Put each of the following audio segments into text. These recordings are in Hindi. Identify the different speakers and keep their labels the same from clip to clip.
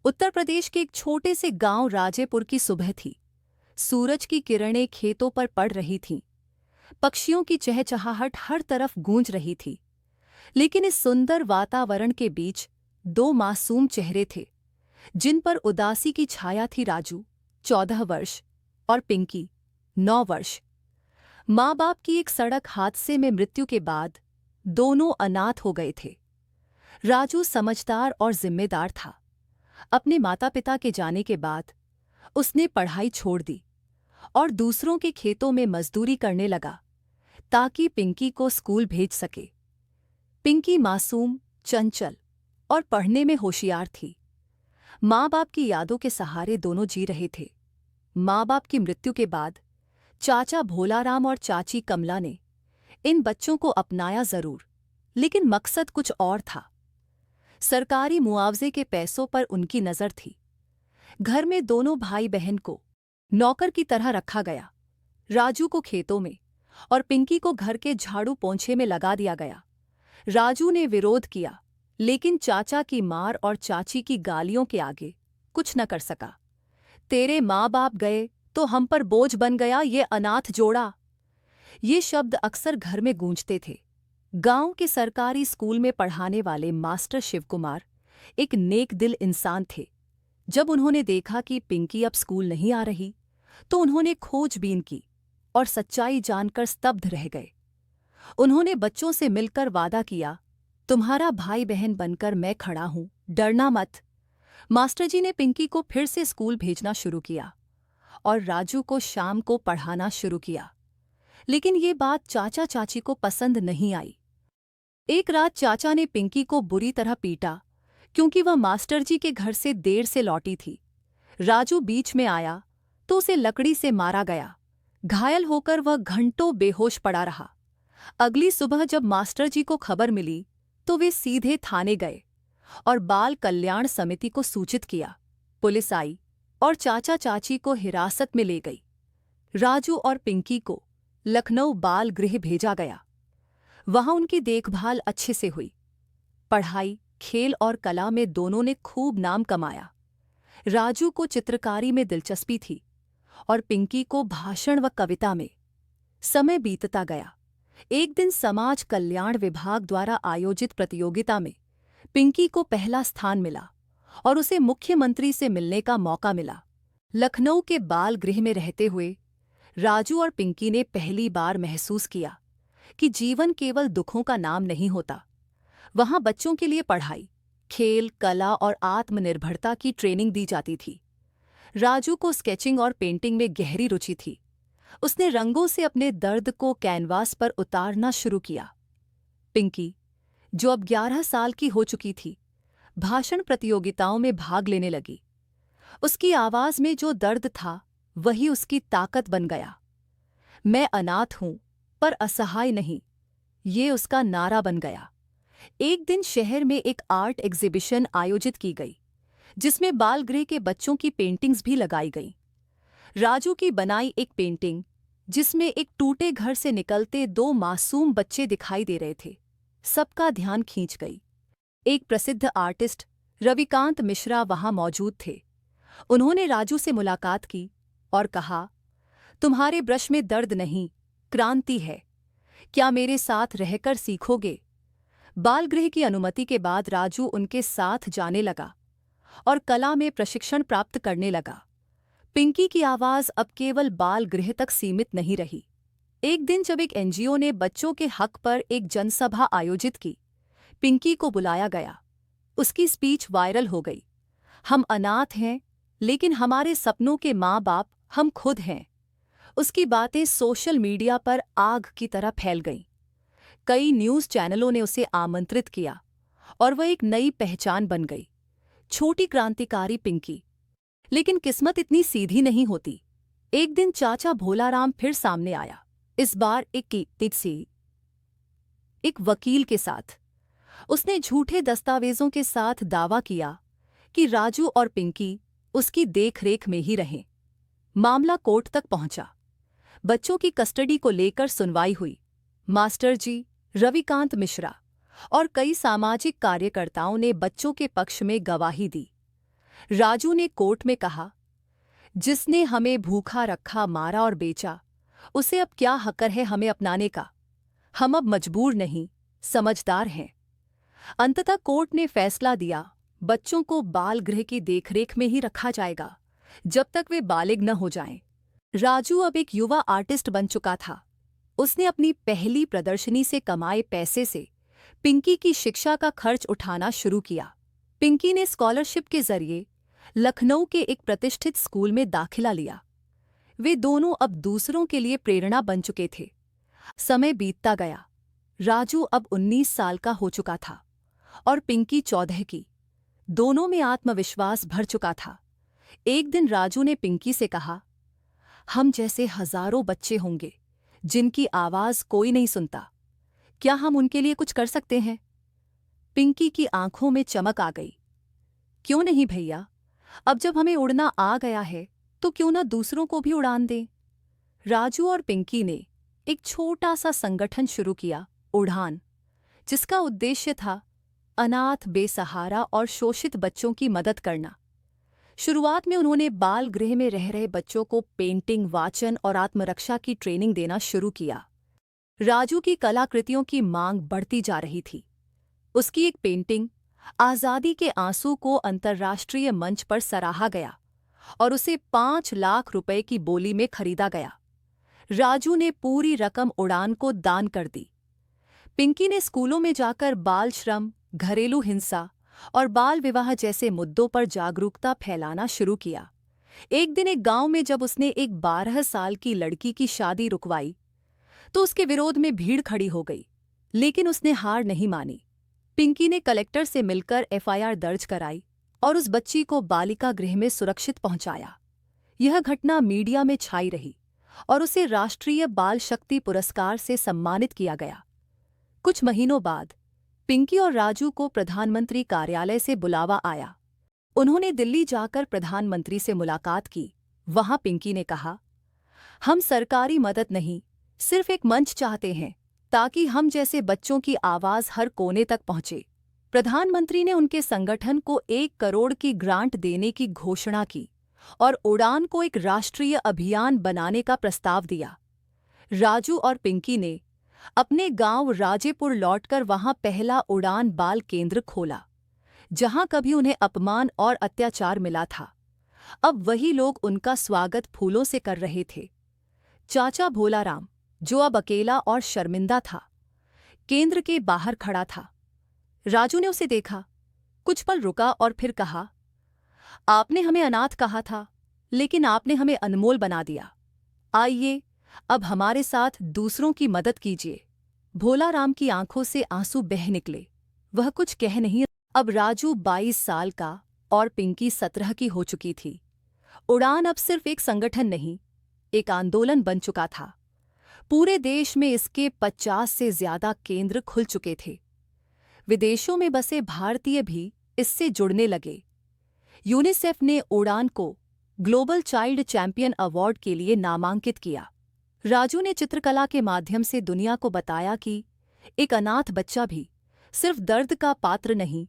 Speaker 1: उत्तर प्रदेश के एक छोटे से गांव राजेपुर की सुबह थी। सूरज की किरणें खेतों पर पड़ रही थीं। पक्षियों की चहचहाहट हर तरफ गूंज रही थी। लेकिन इस सुंदर वातावरण के बीच दो मासूम चेहरे थे, जिन पर उदासी की छाया थी। राजू 14 वर्ष और पिंकी 9 वर्ष। माँ बाप की एक सड़क हादसे में मृत्यु के बाद दोनों अनाथ हो गए थे। राजू समझदार और जिम्मेदार था। अपने माता पिता के जाने के बाद उसने पढ़ाई छोड़ दी और दूसरों के खेतों में मजदूरी करने लगा ताकि पिंकी को स्कूल भेज सके। पिंकी मासूम, चंचल और पढ़ने में होशियार थी। माँ बाप की यादों के सहारे दोनों जी रहे थे। माँ बाप की मृत्यु के बाद चाचा भोलाराम और चाची कमला ने इन बच्चों को अपनाया जरूर, लेकिन मकसद कुछ और था। सरकारी मुआवजे के पैसों पर उनकी नजर थी। घर में दोनों भाई बहन को नौकर की तरह रखा गया। राजू को खेतों में और पिंकी को घर के झाड़ू पोंछे में लगा दिया गया। राजू ने विरोध किया, लेकिन चाचा की मार और चाची की गालियों के आगे कुछ न कर सका। तेरे माँ बाप गए तो हम पर बोझ बन गया ये अनाथ जोड़ा। ये शब्द अक्सर घर में गूंजते थे। गांव के सरकारी स्कूल में पढ़ाने वाले मास्टर शिवकुमार एक नेक दिल इंसान थे। जब उन्होंने देखा कि पिंकी अब स्कूल नहीं आ रही, तो उन्होंने खोजबीन की और सच्चाई जानकर स्तब्ध रह गए। उन्होंने बच्चों से मिलकर वादा किया, तुम्हारा भाई बहन बनकर मैं खड़ा हूं, डरना मत। मास्टर जी ने पिंकी को फिर से स्कूल भेजना शुरू किया और राजू को शाम को पढ़ाना शुरू किया। लेकिन ये बात चाचा चाची को पसंद नहीं आई। एक रात चाचा ने पिंकी को बुरी तरह पीटा, क्योंकि वह मास्टर जी के घर से देर से लौटी थी। राजू बीच में आया तो उसे लकड़ी से मारा गया। घायल होकर वह घंटों बेहोश पड़ा रहा। अगली सुबह जब मास्टर जी को खबर मिली तो वे सीधे थाने गए और बाल कल्याण समिति को सूचित किया। पुलिस आई और चाचा चाची को हिरासत में ले गई। राजू और पिंकी को लखनऊ बाल गृह भेजा गया। वहां उनकी देखभाल अच्छे से हुई। पढ़ाई, खेल और कला में दोनों ने खूब नाम कमाया। राजू को चित्रकारी में दिलचस्पी थी और पिंकी को भाषण व कविता में। समय बीतता गया। एक दिन समाज कल्याण विभाग द्वारा आयोजित प्रतियोगिता में पिंकी को पहला स्थान मिला और उसे मुख्यमंत्री से मिलने का मौका मिला। लखनऊ के बाल गृह में रहते हुए राजू और पिंकी ने पहली बार महसूस किया कि जीवन केवल दुखों का नाम नहीं होता। वहां बच्चों के लिए पढ़ाई, खेल, कला और आत्मनिर्भरता की ट्रेनिंग दी जाती थी। राजू को स्केचिंग और पेंटिंग में गहरी रुचि थी। उसने रंगों से अपने दर्द को कैनवास पर उतारना शुरू किया। पिंकी, जो अब 11 साल की हो चुकी थी, भाषण प्रतियोगिताओं में भाग लेने लगी। उसकी आवाज में जो दर्द था वही उसकी ताकत बन गया। मैं अनाथ हूं पर असहाय नहीं, ये उसका नारा बन गया। एक दिन शहर में एक आर्ट एग्जीबिशन आयोजित की गई, जिसमें बालगृह के बच्चों की पेंटिंग्स भी लगाई गईं। राजू की बनाई एक पेंटिंग, जिसमें एक टूटे घर से निकलते दो मासूम बच्चे दिखाई दे रहे थे, सबका ध्यान खींच गई। एक प्रसिद्ध आर्टिस्ट रविकांत मिश्रा वहां मौजूद थे। उन्होंने राजू से मुलाकात की और कहा, तुम्हारे ब्रश में दर्द नहीं, क्रांति है। क्या मेरे साथ रहकर सीखोगे? बालगृह की अनुमति के बाद राजू उनके साथ जाने लगा और कला में प्रशिक्षण प्राप्त करने लगा। पिंकी की आवाज अब केवल बालगृह तक सीमित नहीं रही। एक दिन जब एक एनजीओ ने बच्चों के हक पर एक जनसभा आयोजित की, पिंकी को बुलाया गया। उसकी स्पीच वायरल हो गई। हम अनाथ हैं, लेकिन हमारे सपनों के माँ बाप हम खुद हैं। उसकी बातें सोशल मीडिया पर आग की तरह फैल गईं। कई न्यूज़ चैनलों ने उसे आमंत्रित किया और वह एक नई पहचान बन गई, छोटी क्रांतिकारी पिंकी। लेकिन किस्मत इतनी सीधी नहीं होती। एक दिन चाचा भोलाराम फिर सामने आया, इस बार एक वकील के साथ। उसने झूठे दस्तावेजों के साथ दावा किया कि राजू और पिंकी उसकी देखरेख में ही रहें। मामला कोर्ट तक पहुंचा। बच्चों की कस्टडी को लेकर सुनवाई हुई। मास्टर जी, रविकांत मिश्रा और कई सामाजिक कार्यकर्ताओं ने बच्चों के पक्ष में गवाही दी। राजू ने कोर्ट में कहा, जिसने हमें भूखा रखा, मारा और बेचा, उसे अब क्या हक़ है हमें अपनाने का? हम अब मजबूर नहीं, समझदार हैं। अंततः कोर्ट ने फैसला दिया, बच्चों को बाल गृह की देखरेख में ही रखा जाएगा जब तक वे बालिग न हो जाएं। राजू अब एक युवा आर्टिस्ट बन चुका था। उसने अपनी पहली प्रदर्शनी से कमाए पैसे से पिंकी की शिक्षा का खर्च उठाना शुरू किया। पिंकी ने स्कॉलरशिप के जरिए लखनऊ के एक प्रतिष्ठित स्कूल में दाखिला लिया। वे दोनों अब दूसरों के लिए प्रेरणा बन चुके थे। समय बीतता गया। राजू अब 19 साल का हो चुका था और पिंकी 14 की। दोनों में आत्मविश्वास भर चुका था। एक दिन राजू ने पिंकी से कहा, हम जैसे हजारों बच्चे होंगे जिनकी आवाज कोई नहीं सुनता। क्या हम उनके लिए कुछ कर सकते हैं? पिंकी की आंखों में चमक आ गई। क्यों नहीं भैया, अब जब हमें उड़ना आ गया है तो क्यों न दूसरों को भी उड़ान दें। राजू और पिंकी ने एक छोटा सा संगठन शुरू किया, उड़ान, जिसका उद्देश्य था अनाथ, बेसहारा और शोषित बच्चों की मदद करना। शुरुआत में उन्होंने बाल गृह में रह रहे बच्चों को पेंटिंग, वाचन और आत्मरक्षा की ट्रेनिंग देना शुरू किया। राजू की कलाकृतियों की मांग बढ़ती जा रही थी। उसकी एक पेंटिंग आज़ादी के आंसू को अंतर्राष्ट्रीय मंच पर सराहा गया और उसे 5 लाख रुपए की बोली में खरीदा गया। राजू ने पूरी रकम उड़ान को दान कर दी। पिंकी ने स्कूलों में जाकर बाल श्रम, घरेलू हिंसा और बाल विवाह जैसे मुद्दों पर जागरूकता फैलाना शुरू किया। एक दिन एक गांव में जब उसने एक 12 साल की लड़की की शादी रुकवाई तो उसके विरोध में भीड़ खड़ी हो गई, लेकिन उसने हार नहीं मानी। पिंकी ने कलेक्टर से मिलकर एफआईआर दर्ज कराई और उस बच्ची को बालिका गृह में सुरक्षित पहुंचाया। यह घटना मीडिया में छाई रही और उसे राष्ट्रीय बाल शक्ति पुरस्कार से सम्मानित किया गया। कुछ महीनों बाद पिंकी और राजू को प्रधानमंत्री कार्यालय से बुलावा आया। उन्होंने दिल्ली जाकर प्रधानमंत्री से मुलाकात की। वहां पिंकी ने कहा, हम सरकारी मदद नहीं, सिर्फ एक मंच चाहते हैं ताकि हम जैसे बच्चों की आवाज हर कोने तक पहुंचे। प्रधानमंत्री ने उनके संगठन को 1 करोड़ की ग्रांट देने की घोषणा की और उड़ान को एक राष्ट्रीय अभियान बनाने का प्रस्ताव दिया। राजू और पिंकी ने अपने गांव राजेपुर लौटकर वहां पहला उड़ान बाल केंद्र खोला, जहां कभी उन्हें अपमान और अत्याचार मिला था। अब वही लोग उनका स्वागत फूलों से कर रहे थे। चाचा भोलाराम, जो अब अकेला और शर्मिंदा था, केंद्र के बाहर खड़ा था। राजू ने उसे देखा, कुछ पल रुका और फिर कहा, आपने हमें अनाथ कहा था, लेकिन आपने हमें अनमोल बना दिया। आइए, अब हमारे साथ दूसरों की मदद कीजिए। भोलाराम की आंखों से आंसू बह निकले। वह कुछ कह नहीं। अब राजू 22 साल का और पिंकी 17 की हो चुकी थी। उड़ान अब सिर्फ एक संगठन नहीं, एक आंदोलन बन चुका था। पूरे देश में इसके 50 से ज्यादा केंद्र खुल चुके थे। विदेशों में बसे भारतीय भी इससे जुड़ने लगे। यूनिसेफ ने उड़ान को ग्लोबल चाइल्ड चैंपियन अवार्ड के लिए नामांकित किया। राजू ने चित्रकला के माध्यम से दुनिया को बताया कि एक अनाथ बच्चा भी सिर्फ दर्द का पात्र नहीं,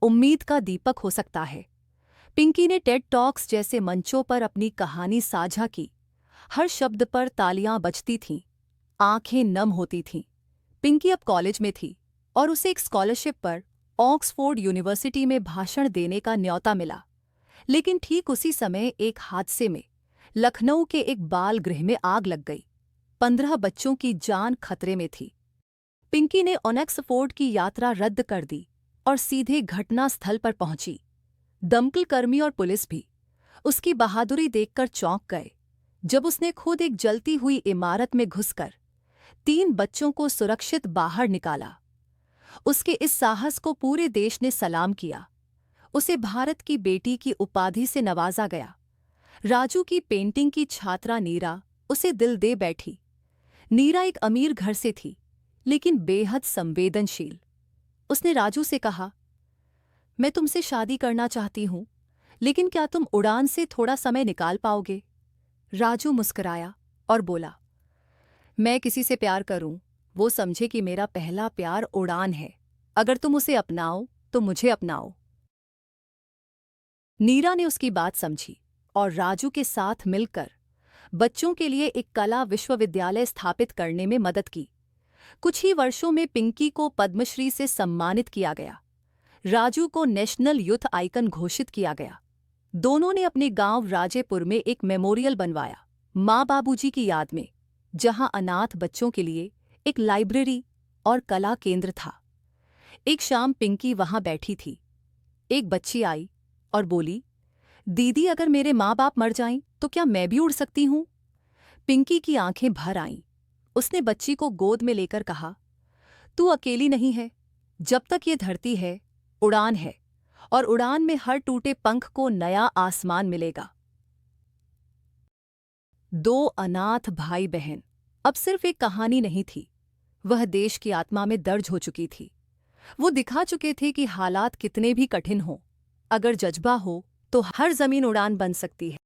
Speaker 1: उम्मीद का दीपक हो सकता है। पिंकी ने टेड टॉक्स जैसे मंचों पर अपनी कहानी साझा की। हर शब्द पर तालियां बजती थीं, आंखें नम होती थीं। पिंकी अब कॉलेज में थी और उसे एक स्कॉलरशिप पर ऑक्सफोर्ड यूनिवर्सिटी में भाषण देने का न्योता मिला। लेकिन ठीक उसी समय एक हादसे में लखनऊ के एक बाल गृह में आग लग गई। 15 बच्चों की जान खतरे में थी। पिंकी ने ऑक्सफोर्ड की यात्रा रद्द कर दी और सीधे घटनास्थल पर पहुंची। दमकल कर्मी और पुलिस भी उसकी बहादुरी देखकर चौंक गए जब उसने खुद एक जलती हुई इमारत में घुसकर 3 बच्चों को सुरक्षित बाहर निकाला। उसके इस साहस को पूरे देश ने सलाम किया। उसे भारत की बेटी की उपाधि से नवाजा गया। राजू की पेंटिंग की छात्रा नीरा उसे दिल दे बैठी। नीरा एक अमीर घर से थी, लेकिन बेहद संवेदनशील। उसने राजू से कहा, मैं तुमसे शादी करना चाहती हूं, लेकिन क्या तुम उड़ान से थोड़ा समय निकाल पाओगे? राजू मुस्कुराया और बोला, मैं किसी से प्यार करूं, वो समझे कि मेरा पहला प्यार उड़ान है। अगर तुम उसे अपनाओ तो मुझे अपनाओ। नीरा ने उसकी बात समझी और राजू के साथ मिलकर बच्चों के लिए एक कला विश्वविद्यालय स्थापित करने में मदद की। कुछ ही वर्षों में पिंकी को पद्मश्री से सम्मानित किया गया। राजू को नेशनल यूथ आइकन घोषित किया गया। दोनों ने अपने गांव राजेपुर में एक मेमोरियल बनवाया, माँ बाबूजी की याद में, जहां अनाथ बच्चों के लिए एक लाइब्रेरी और कला केंद्र था। एक शाम पिंकी वहां बैठी थी। एक बच्ची आई और बोली, दीदी अगर मेरे माँ बाप मर जाएं तो क्या मैं भी उड़ सकती हूं? पिंकी की आंखें भर आईं। उसने बच्ची को गोद में लेकर कहा, तू अकेली नहीं है। जब तक ये धरती है, उड़ान है, और उड़ान में हर टूटे पंख को नया आसमान मिलेगा। दो अनाथ भाई बहन अब सिर्फ एक कहानी नहीं थी, वह देश की आत्मा में दर्ज हो चुकी थी। वो दिखा चुके थे कि हालात कितने भी कठिन हों, अगर जज्बा हो तो हर जमीन उड़ान बन सकती है।